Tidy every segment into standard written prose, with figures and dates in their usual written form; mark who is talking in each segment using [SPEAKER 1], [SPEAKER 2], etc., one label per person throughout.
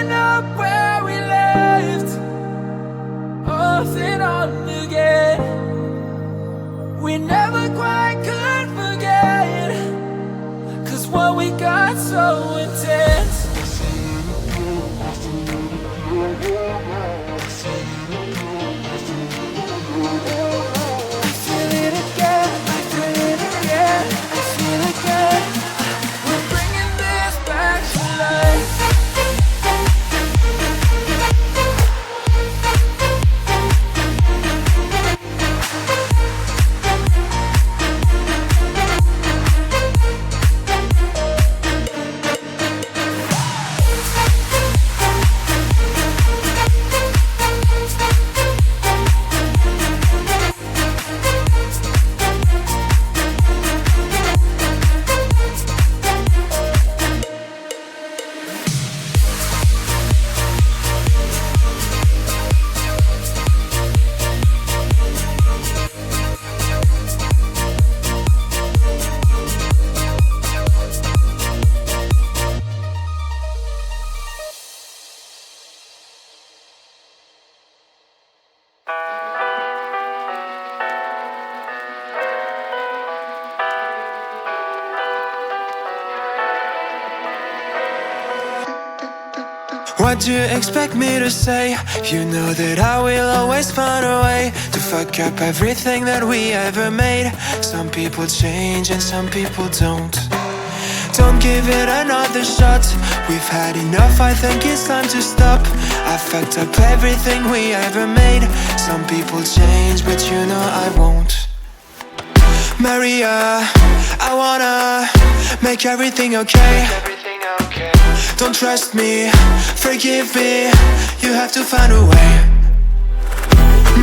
[SPEAKER 1] picking up where we left, off and on again. We never quite could forget, 'cause what we got so intense. I feel it again, I feel it again, I feel it again. We're bringing this back to life.
[SPEAKER 2] What do you expect me to say? You know that I will always find a way to fuck up everything that we ever made. Some people change and some people don't. Don't give it another shot. We've had enough, I think it's time to stop. I fucked up everything we ever made. Some people change, but you know I won't. Maria, I wanna make everything okay. Don't trust me, forgive me, you have to find a way.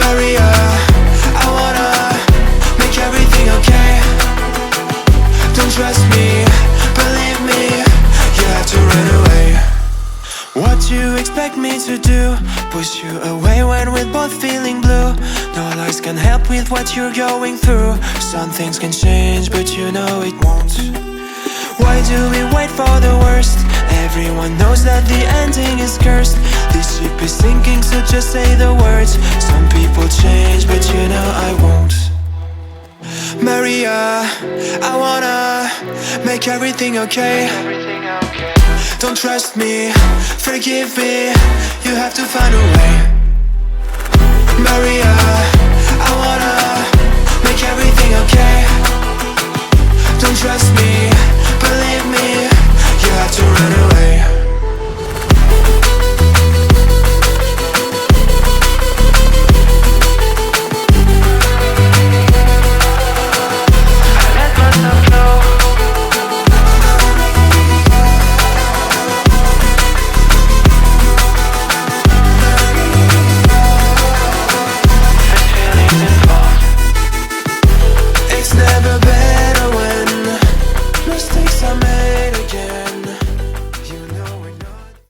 [SPEAKER 2] Maria, I wanna make everything okay. Don't trust me, believe me, you have to run away. What do you expect me to do? Push you away when we're both feeling blue. No lies can help with what you're going through. Some things can change, but you know it won't. Why do we wait for the worst? Everyone knows that the ending is cursed. This ship is sinking, so just say the words. Some people change, but you know I won't. Maria, I wanna make everything okay. Don't trust me, forgive me, you have to find a way. Maria,